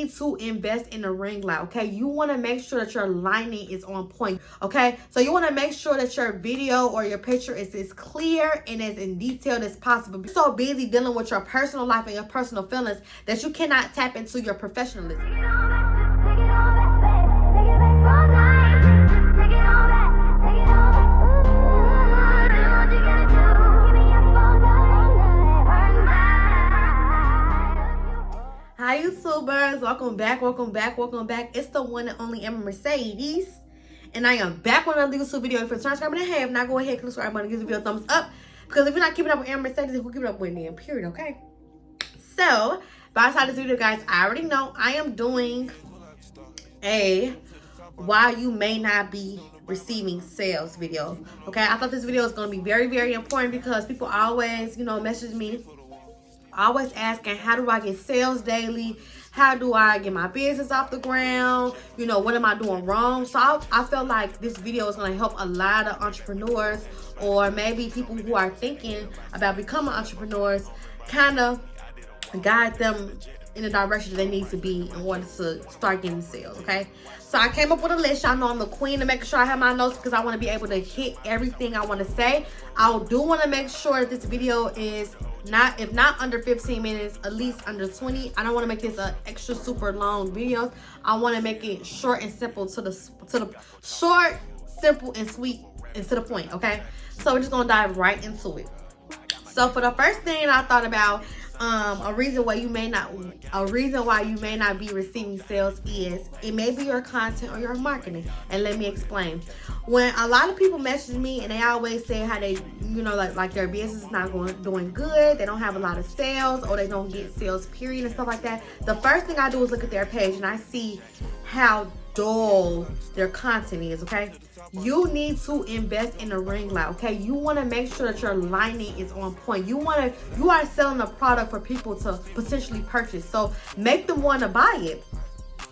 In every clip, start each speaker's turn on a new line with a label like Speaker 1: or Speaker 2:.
Speaker 1: need to invest in a ring light, okay? You want to make sure that your lighting is on point, okay? So you want to make sure that your video or your picture is as clear and as in detailed as possible. You're so busy dealing with your personal life and your personal feelings that you cannot tap into your professionalism. Hi YouTubers, welcome back. It's the one and only Emma Mercedes, and I am back with another YouTube video. If you're subscribing and have not, go ahead and click the subscribe button and give the video a thumbs up, because if you're not keeping up with Emma Mercedes, who keep it up with me, period, okay? So by the time this video, guys, I already know I am doing a why you may not be receiving sales video, okay? I thought this video was going to be very, very important because people always, message me always asking, how do I get sales daily? How do I get my business off the ground? What am I doing wrong? So I felt like this video is going to help a lot of entrepreneurs, or maybe people who are thinking about becoming entrepreneurs, kind of guide them in the direction they need to be in order to start getting sales, okay? So I came up with a list. Y'all know I'm the queen of making sure I have my notes because I want to be able to hit everything I want to say. I do want to make sure that this video is if not under 15 minutes, at least under 20. I don't want to make this an extra super long video. I want to make it short and simple short, simple and sweet and to the point, okay? So we're just gonna dive right into it. So for the first thing I thought about, a reason why you may not be receiving sales is it may be your content or your marketing. And let me explain. When a lot of people message me and they always say how they, like their business is not doing good, they don't have a lot of sales, or they don't get sales period and stuff like that, the first thing I do is look at their page and I see how dull their content is, okay? You need to invest in a ring light, okay? You want to make sure that your lighting is on point. You are selling a product for people to potentially purchase, so make them want to buy it.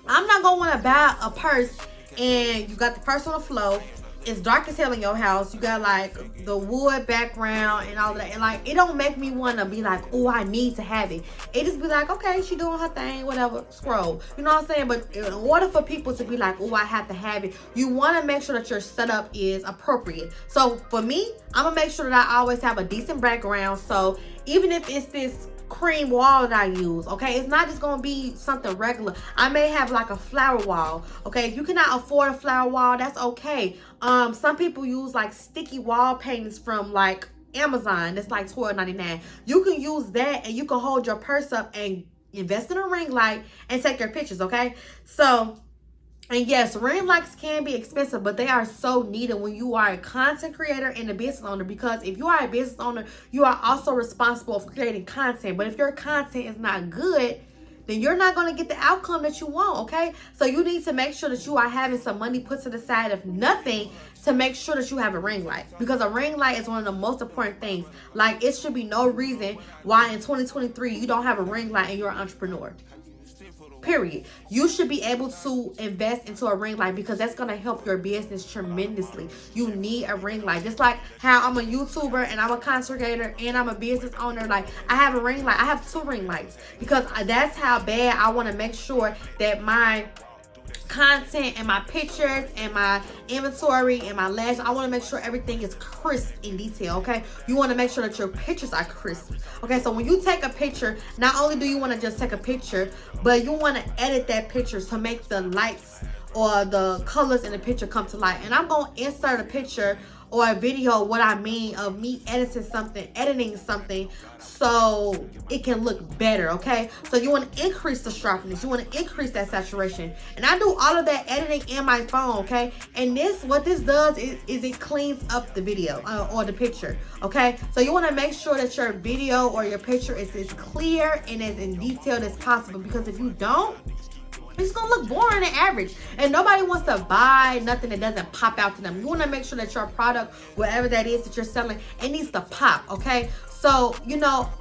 Speaker 1: I'm not gonna want to buy a purse and you got the purse on the floor, it's dark as hell in your house, you got like the wood background and all of that, and like it don't make me want to be like, oh, I need to have it. It just be like, okay, she doing her thing, whatever, scroll, you know what I'm saying? But in order for people to be like, oh, I have to have it, you want to make sure that your setup is appropriate. So for me, I'm gonna make sure that I always have a decent background. So even if it's this cream wall that I use, okay, it's not just gonna be something regular. I may have like a flower wall, okay? If you cannot afford a flower wall, that's okay. Some people use like sticky wall paintings from like Amazon. That's like $12.99. You can use that and you can hold your purse up and invest in a ring light and take your pictures, okay? So, and yes, ring lights can be expensive, but they are so needed when you are a content creator and a business owner, because if you are a business owner, you are also responsible for creating content. But if your content is not good, then you're not going to get the outcome that you want, okay? So you need to make sure that you are having some money put to the side of nothing to make sure that you have a ring light, because a ring light is one of the most important things. Like, it should be no reason why in 2023 you don't have a ring light and you're an entrepreneur. Period. You should be able to invest into a ring light because that's going to help your business tremendously. You need a ring light. Just like how I'm a YouTuber and I'm a content creator and I'm a business owner. Like, I have a ring light. I have 2 ring lights because that's how bad I want to make sure that my content and my pictures and my inventory and my lashes, I want to make sure everything is crisp in detail, okay? You want to make sure that your pictures are crisp, okay? So when you take a picture, not only do you want to just take a picture, but you want to edit that picture to make the lights or the colors in the picture come to light. And I'm going to insert a picture or a video, what I mean of me editing something so it can look better, okay? So you want to increase the sharpness, you want to increase that saturation, and I do all of that editing in my phone, okay? And what this does is it cleans up the video or the picture, okay? So you want to make sure that your video or your picture is as clear and as in detailed as possible, because if you don't, it's gonna look boring and average, and nobody wants to buy nothing that doesn't pop out to them. You want to make sure that your product, whatever that is that you're selling, it needs to pop, okay? So,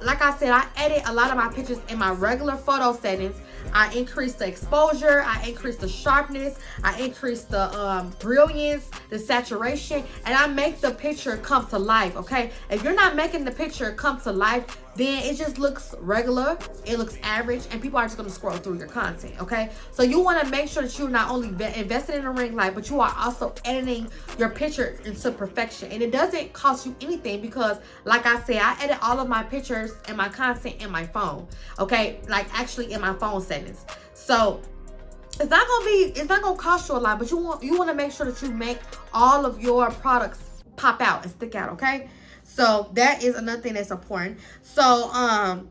Speaker 1: like I said, I edit a lot of my pictures in my regular photo settings. I increase the exposure, I increase the sharpness, I increase the brilliance, the saturation, and I make the picture come to life, okay? If you're not making the picture come to life, then it just looks regular, it looks average, and people are just going to scroll through your content, okay? So you want to make sure that you're not only invested in a ring light, but you are also editing your picture into perfection. And it doesn't cost you anything because, like I said, I edit all of my pictures and my content in my phone, okay? Like actually in my phone settings. So it's not gonna cost you a lot, but you want to make sure that you make all of your products pop out and stick out, okay? So that is another thing that's important. So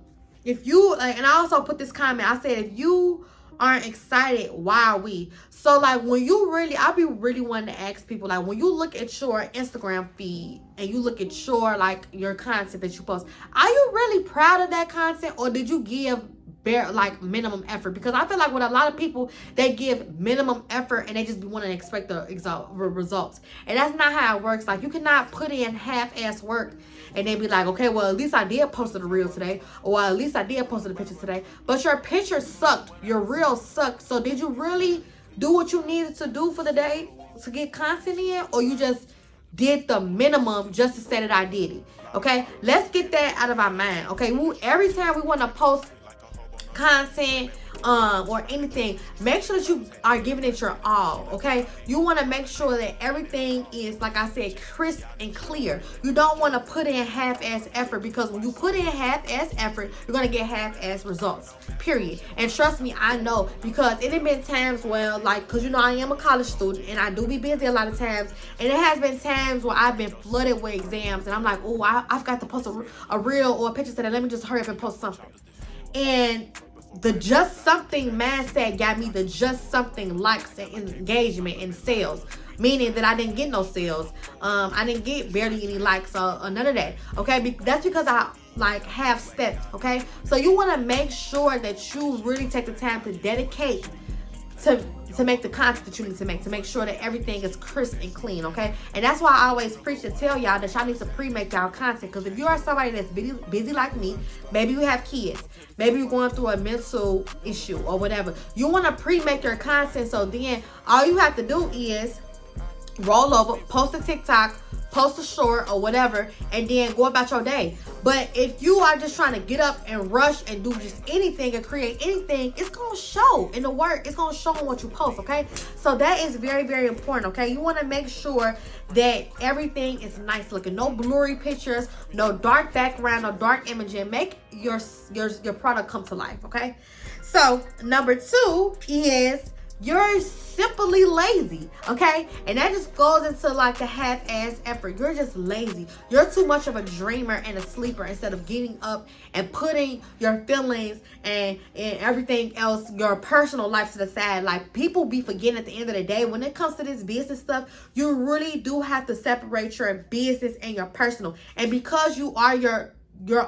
Speaker 1: if you like, and I also put this comment, I said if you aren't excited, why are we? So like when you really, I be really wanting to ask people, like when you look at your Instagram feed and you look at your like your content that you post, are you really proud of that content, or did you give bare like minimum effort? Because I feel like with a lot of people, they give minimum effort and they just be wanting to expect the results, and that's not how it works. Like you cannot put in half-ass work and they be like, okay, well, at least I did post a reel today, or at least I did post a picture today, but your picture sucked, your reel sucked. So did you really do what you needed to do for the day to get content in, or you just did the minimum just to say that I did it? Okay, let's get that out of our mind. Okay, every time we want to post content or anything, make sure that you are giving it your all. Okay, you want to make sure that everything is, like I said, crisp and clear. You don't want to put in half-ass effort, because when you put in half-ass effort, you're going to get half-ass results, period. And trust me, I know, because it have been times where, like, because you know I am a college student and I do be busy a lot of times, and it has been times where I've been flooded with exams and I'm like, oh, I've got to post a reel or a picture today, let me just hurry up and post something. And the just something mindset got me the just something likes and engagement and sales, meaning that I didn't get no sales. I didn't get barely any likes or none of that. Okay, that's because I like half stepped. Okay, so you want to make sure that you really take the time to dedicate to make the content that you need to make sure that everything is crisp and clean, okay? And that's why I always preach to tell y'all that y'all need to pre-make y'all content, because if you are somebody that's busy like me, maybe you have kids, maybe you're going through a mental issue or whatever, you want to pre-make your content, so then all you have to do is roll over, post a TikTok, post a short or whatever, and then go about your day. But if you are just trying to get up and rush and do just anything and create anything, it's gonna show in the work. It's gonna show in what you post, okay? So that is very, very important, okay? You want to make sure that everything is nice looking, no blurry pictures, no dark background, no dark imaging. Make your product come to life, okay? So number 2 is you're simply lazy, okay? And that just goes into like the half-ass effort. You're just lazy. You're too much of a dreamer and a sleeper instead of getting up and putting your feelings and everything else, your personal life to the side. Like, people be forgetting at the end of the day, when it comes to this business stuff, you really do have to separate your business and your personal. And because you are your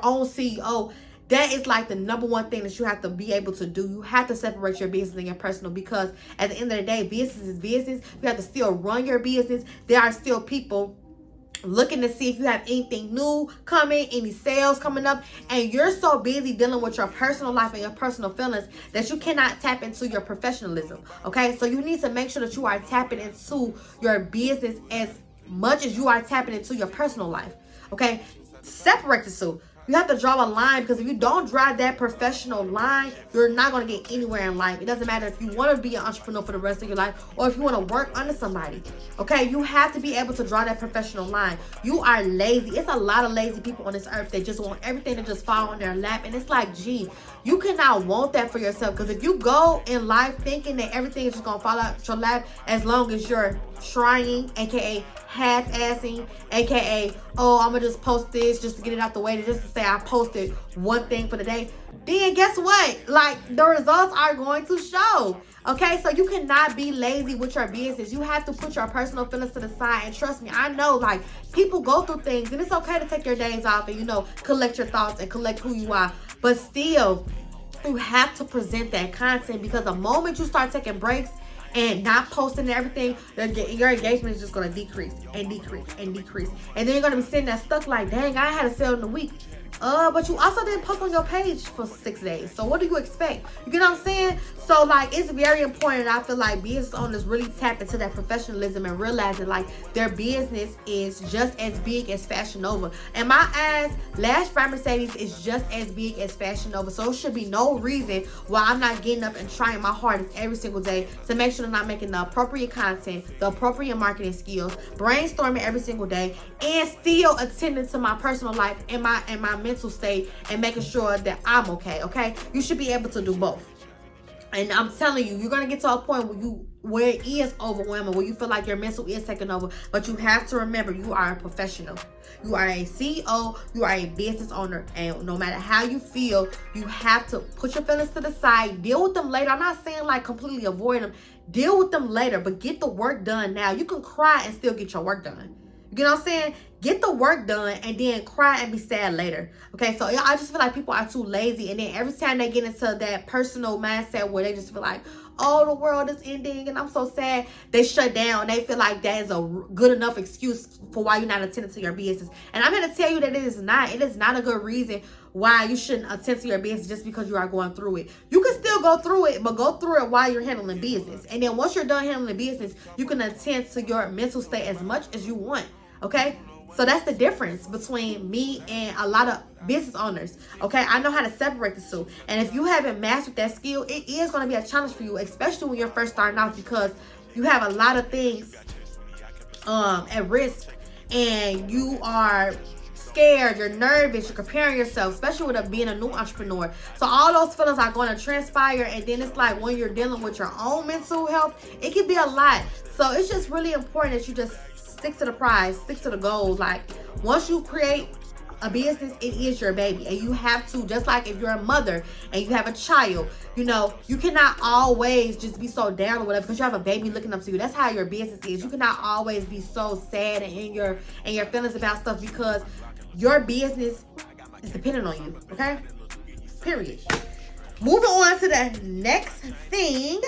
Speaker 1: own CEO, that is like the number one thing that you have to be able to do. You have to separate your business and your personal, because at the end of the day, business is business. You have to still run your business. There are still people looking to see if you have anything new coming, any sales coming up, and you're so busy dealing with your personal life and your personal feelings that you cannot tap into your professionalism, okay? So you need to make sure that you are tapping into your business as much as you are tapping into your personal life, okay? Separate the two. You have to draw a line, because if you don't draw that professional line, you're not going to get anywhere in life. It doesn't matter if you want to be an entrepreneur for the rest of your life or if you want to work under somebody. Okay, you have to be able to draw that professional line. You are lazy. It's a lot of lazy people on this earth that just want everything to just fall on their lap. And it's like, gee, you cannot want that for yourself, because if you go in life thinking that everything is just going to fall out your lap as long as you're trying, aka half-assing, aka, oh, I'm gonna just post this just to get it out the way, just to say I posted one thing for the day, then guess what? Like, the results are going to show. Okay, so you cannot be lazy with your business. You have to put your personal feelings to the side. And trust me, I know, like, people go through things, and it's okay to take your days off and, you know, collect your thoughts and collect who you are. But still, you have to present that content, because the moment you start taking breaks and not posting everything, your engagement is just going to decrease and decrease and decrease. And then you're going to be sitting there stuck like, dang, I had a sale in a week. But you also didn't post on your page for 6 days. So what do you expect? You get what I'm saying? So like, it's very important. I feel like business owners really tap into that professionalism and realize that like their business is just as big as Fashion Nova. In my eyes, Lash by Mercedes is just as big as Fashion Nova. So it should be no reason why I'm not getting up and trying my hardest every single day to make sure that I'm making the appropriate content, the appropriate marketing skills, brainstorming every single day, and still attending to my personal life and my mental state and making sure that I'm okay. You should be able to do both. And I'm telling you, you're gonna get to a point where it is overwhelming, where you feel like your mental is taking over. But you have to remember, you are a professional. You are a CEO, you are a business owner, and no matter how you feel, you have to put your feelings to the side, deal with them later. I'm not saying like completely avoid them, deal with them later, but get the work done now. You can cry and still get your work done. You know what I'm saying? Get the work done and then cry and be sad later. Okay, so I just feel like people are too lazy. And then every time they get into that personal mindset where they just feel like, oh, the world is ending and I'm so sad, they shut down. They feel like that is a good enough excuse for why you're not attending to your business. And I'm here to tell you that it is not. It is not a good reason why you shouldn't attend to your business just because you are going through it. You can still go through it, but go through it while you're handling business. And then once you're done handling business, you can attend to your mental state as much as you want. Okay, so that's the difference between me and a lot of business owners. Okay, I know how to separate the two. And if you haven't mastered that skill, it is going to be a challenge for you, especially when you're first starting out, because you have a lot of things at risk and you are scared, you're nervous, you're comparing yourself, especially with being a new entrepreneur. So all those feelings are going to transpire, and then it's like when you're dealing with your own mental health, it can be a lot. So it's just really important that you just stick to the prize, stick to the goals. Like, once you create a business, it is your baby, and you have to, just like if you're a mother and you have a child, you know, you cannot always just be so down or whatever because you have a baby looking up to you. That's how your business is. You cannot always be so sad and in your feelings about stuff, because your business is dependent on you. Okay, period. Moving on to the next thing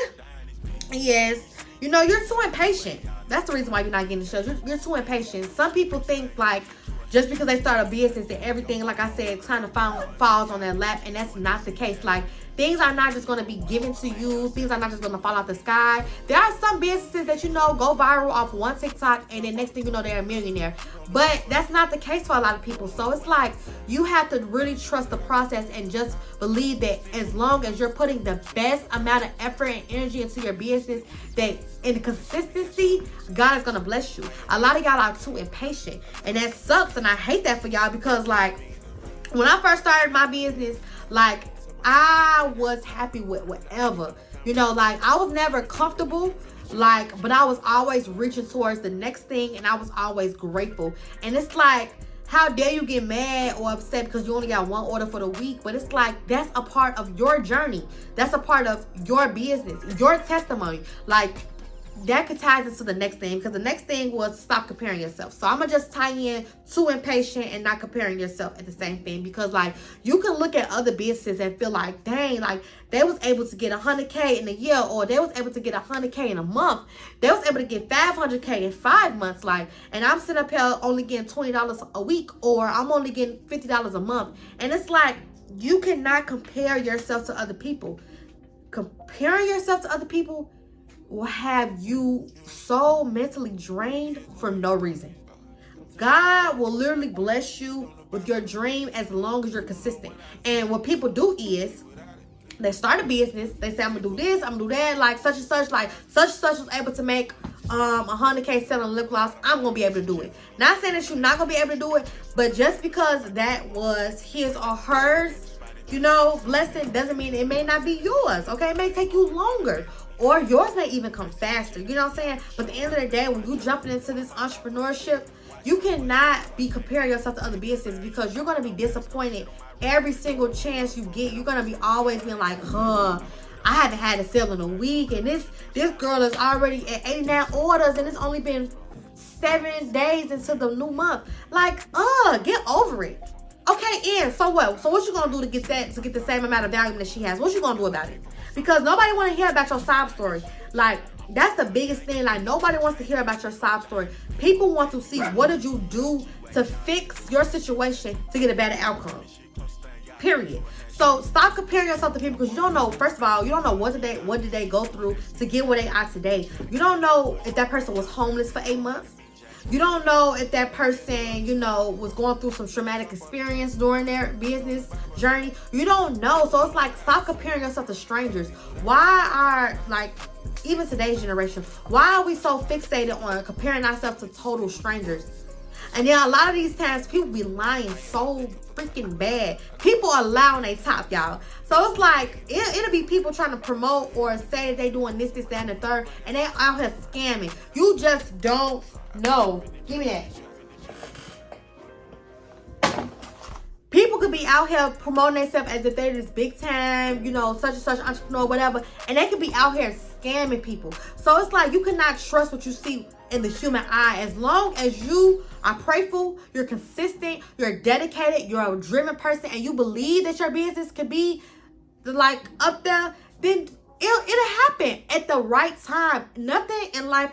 Speaker 1: is, you know, you're too impatient. That's the reason why you're not getting the shows. You're too impatient. Some people think like just because they start a business that everything, like I said, kind of falls on their lap, and that's not the case. Like, things are not just going to be given to you. Things are not just going to fall out the sky. There are some businesses that, you know, go viral off one TikTok, and then next thing you know, they're a millionaire. But that's not the case for a lot of people. So it's like you have to really trust the process and just believe that as long as you're putting the best amount of effort and energy into your business, that in consistency, God is going to bless you. A lot of y'all are too impatient, and that sucks, and I hate that for y'all, because like when I first started my business, like I was happy with whatever, you know, like I was never comfortable, like, but I was always reaching towards the next thing, and I was always grateful. And it's like, how dare you get mad or upset because you only got one order for the week? But it's like, that's a part of your journey. That's a part of your business, your testimony. Like, that could tie into the next thing, because the next thing was stop comparing yourself. So I'm gonna just tie in too impatient and not comparing yourself at the same thing, because like you can look at other businesses and feel like, dang, like they was able to get 100K in a year, or they was able to get 100K in a month. They was able to get 500K in 5 months, like, and I'm sitting up here only getting $20 a week, or I'm only getting $50 a month. And it's like, you cannot compare yourself to other people. Comparing yourself to other people will have you so mentally drained for no reason. God will literally bless you with your dream as long as you're consistent. And what people do is they start a business, they say, I'm gonna do this, I'm gonna do that, like such and such was able to make 100K selling lip gloss, I'm gonna be able to do it. Not saying that you're not gonna be able to do it, but just because that was his or hers, you know, blessing, doesn't mean it may not be yours. Okay, it may take you longer, or yours may even come faster. You know what I'm saying? But at the end of the day, when you jumping into this entrepreneurship, you cannot be comparing yourself to other businesses, because you're going to be disappointed every single chance you get. You're going to be always being like, I haven't had a sale in a week, and this girl is already at 89 orders, and it's only been 7 days into the new month. Like, get over it. Okay, and so what? So what you gonna do to get the same amount of value that she has? What you gonna do about it? Because nobody want to hear about your sob story. Like, that's the biggest thing. Like, nobody wants to hear about your sob story. People want to see, what did you do to fix your situation to get a better outcome. Period. So stop comparing yourself to people, because you don't know, first of all, you don't know what did they go through to get where they are today. You don't know if that person was homeless for 8 months. You don't know if that person, you know, was going through some traumatic experience during their business journey. You don't know. So it's like, stop comparing yourself to strangers. Why are, like, even today's generation, why are we so fixated on comparing ourselves to total strangers? And then a lot of these times, people be lying so freaking bad. People are lying they top, y'all. So it's like, it'll be people trying to promote or say that they doing this, that, and the third, and they out here scamming. You just don't know. Give me that. People could be out here promoting themselves as if they're this big time, you know, such and such entrepreneur, whatever, and they could be out here scamming people. So it's like, you cannot trust what you see in the human eye. As long as you are prayerful, you're consistent, you're dedicated, you're a driven person, and you believe that your business could be like up there, then it'll happen at the right time. Nothing in life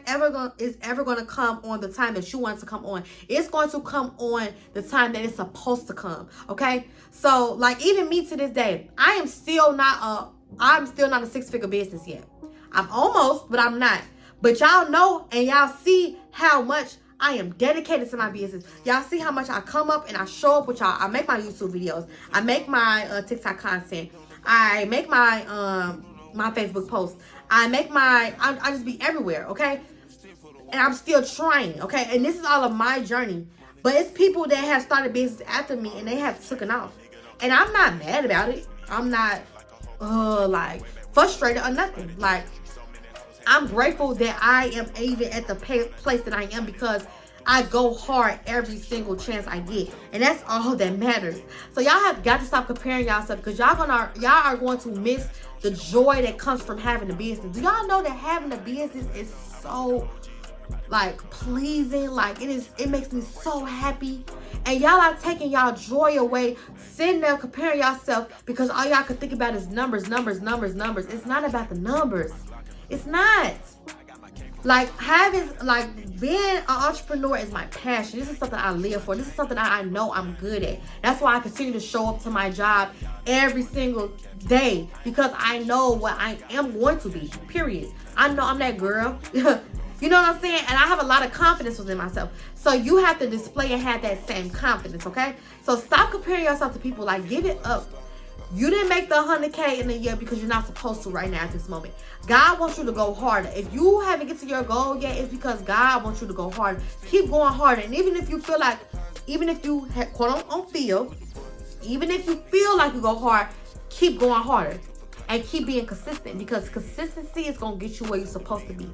Speaker 1: is ever gonna come on the time that you want it to come on. It's going to come on the time that it's supposed to come. Okay, so like, even me to this day, I'm still not a six-figure business yet. I'm almost, but I'm not. But y'all know and y'all see how much I am dedicated to my business. Y'all see how much I come up and I show up with y'all. I make my YouTube videos. I make my TikTok content. I make my my Facebook posts. I just be everywhere, okay? And I'm still trying, okay? And this is all of my journey. But it's people that have started business after me and they have taken off. And I'm not mad about it. I'm not like frustrated or nothing. Like, I'm grateful that I am even at the place that I am, because I go hard every single chance I get, and that's all that matters. So y'all have got to stop comparing yourself, because y'all are going to miss the joy that comes from having a business. Do y'all know that having a business is so like pleasing? Like, it makes me so happy. And y'all are taking y'all joy away, sitting there comparing yourself, because all y'all can think about is numbers. It's not about the numbers. It's not. Like, being an entrepreneur is my passion. This is something I live for. This is something I know I'm good at. That's why I continue to show up to my job every single day, because I know what I am going to be, period. I know I'm that girl. You know what I'm saying? And I have a lot of confidence within myself. So you have to display and have that same confidence, okay? So stop comparing yourself to people. Like, give it up. You didn't make the 100K in a year because you're not supposed to right now at this moment. God wants you to go harder. If you haven't get to your goal yet, it's because God wants you to go harder. Keep going harder. And even if you feel like, even if you feel like you go hard, keep going harder. And keep being consistent, because consistency is going to get you where you're supposed to be.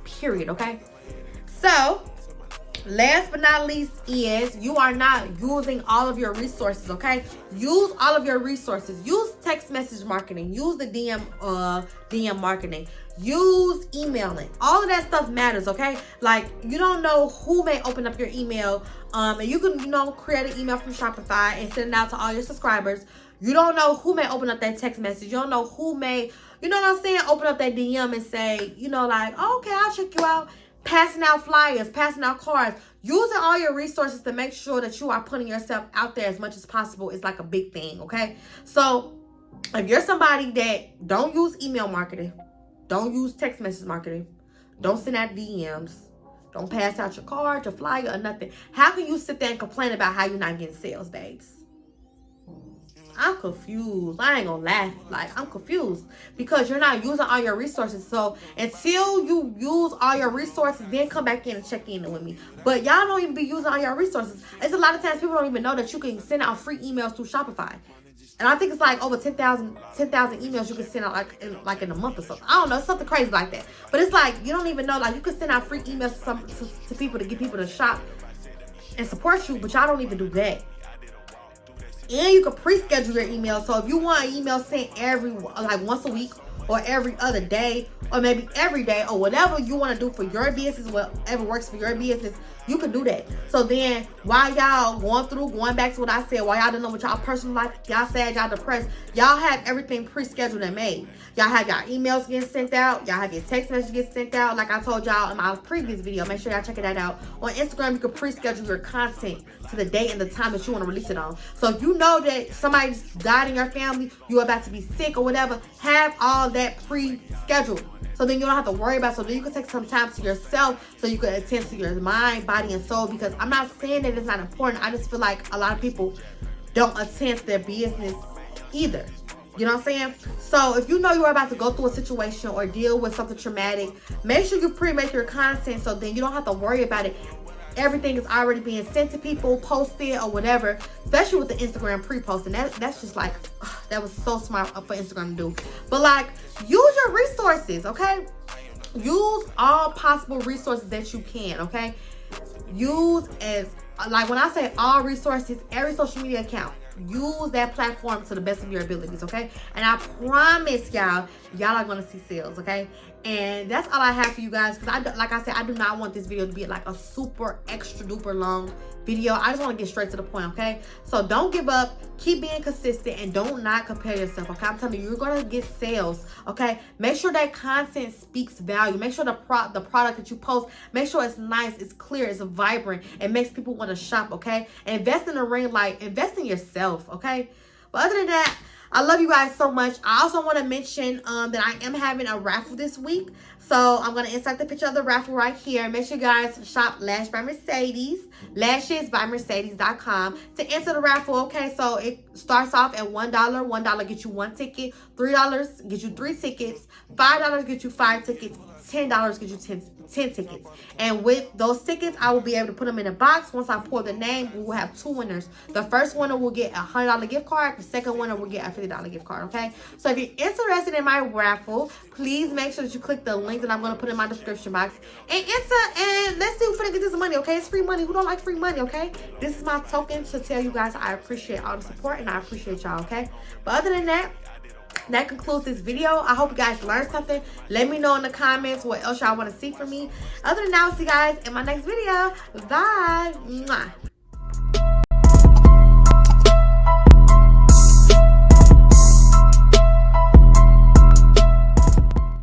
Speaker 1: Period, okay? So, last but not least is, you are not using all of your resources, okay? Use all of your resources. Use text message marketing. Use the DM marketing. Use emailing. All of that stuff matters, okay? Like, you don't know who may open up your email. And you can, create an email from Shopify and send it out to all your subscribers. You don't know who may open up that text message. You don't know who may, you know what I'm saying, open up that DM and say, like, oh, okay, I'll check you out. Passing out flyers, passing out cards, using all your resources to make sure that you are putting yourself out there as much as possible is like a big thing, okay? So if you're somebody that don't use email marketing, don't use text message marketing, don't send out DMs, don't pass out your card, your flyer, or nothing, how can you sit there and complain about how you're not getting sales, babes? I'm confused. I ain't gonna laugh. Like, I'm confused because you're not using all your resources. So until you use all your resources, then come back in and check in with me. But y'all don't even be using all your resources. It's a lot of times people don't even know that you can send out free emails through Shopify. And I think it's like over 10,000 emails you can send out like in a month or something. I don't know, something crazy like that. But it's like, you don't even know, like, you can send out free emails to people to get people to shop and support you, but y'all don't even do that. And you can pre-schedule your email. So if you want an email sent once a week or every other day, or maybe every day, or whatever you want to do for your business, whatever works for your business, you can do that. So then while y'all going back to what I said, while y'all don't know what y'all personal life, y'all sad, y'all depressed, y'all have everything pre-scheduled and made. Y'all have y'all emails getting sent out, y'all have your text messages getting sent out. Like I told y'all in my previous video, make sure y'all check that out. On Instagram, you can pre-schedule your content to the date and the time that you want to release it on. So if you know that somebody's died in your family, you're about to be sick or whatever, have all that pre-scheduled. So then you don't have to worry about it. So then you can take some time to yourself so you can attend to your mind, body, and soul. Because I'm not saying that it's not important. I just feel like a lot of people don't attend to their business either. You know what I'm saying? So if you know you're about to go through a situation or deal with something traumatic, make sure you pre-make your content so then you don't have to worry about it. Everything is already being sent to people, posted or whatever, especially with the Instagram pre-posting. That's just like, that was so smart for Instagram to do. But like, use your resources, okay? Use all possible resources that you can, okay? Use as, like when I say all resources, every social media account. Use that platform to the best of your abilities, okay? And I promise y'all are gonna see sales, okay? And that's all I have for you guys, because like I said, I do not want this video to be like a super extra duper long video. I just want to get straight to the point, okay? So don't give up, keep being consistent, and don't not compare yourself, okay? I'm telling you, you're gonna get sales, okay? Make sure that content speaks value. Make sure the product that you post, make sure it's nice, it's clear, it's vibrant, it makes people want to shop, okay? And invest in the ring light, invest in yourself, okay? But other than that, I love you guys so much. I also want to mention that I am having a raffle this week. So I'm going to insert the picture of the raffle right here. Make sure you guys shop Lash by Mercedes, lashesbymercedes.com to enter the raffle. Okay, so it starts off at $1. $1 gets you 1 ticket. $3 gets you 3 tickets. $5 gets you 5 tickets. $10 gets you 10 tickets. And with those tickets, I will be able to put them in a box. Once I pull the name, we will have 2 winners. The first winner will get a $100 gift card. The second winner will get a $50 gift card, okay? So if you're interested in my raffle, please make sure that you click the link that I'm going to put in my description box and enter, and let's see who's going to get this money, okay? It's free money. Who don't like free money, okay? This is my token to tell you guys I appreciate all the support and I appreciate y'all, okay? But other than that, that concludes this video. I hope you guys learned something. Let me know in the comments what else y'all want to see from me. Other than that, I'll see you guys in my next video. Bye. Mwah.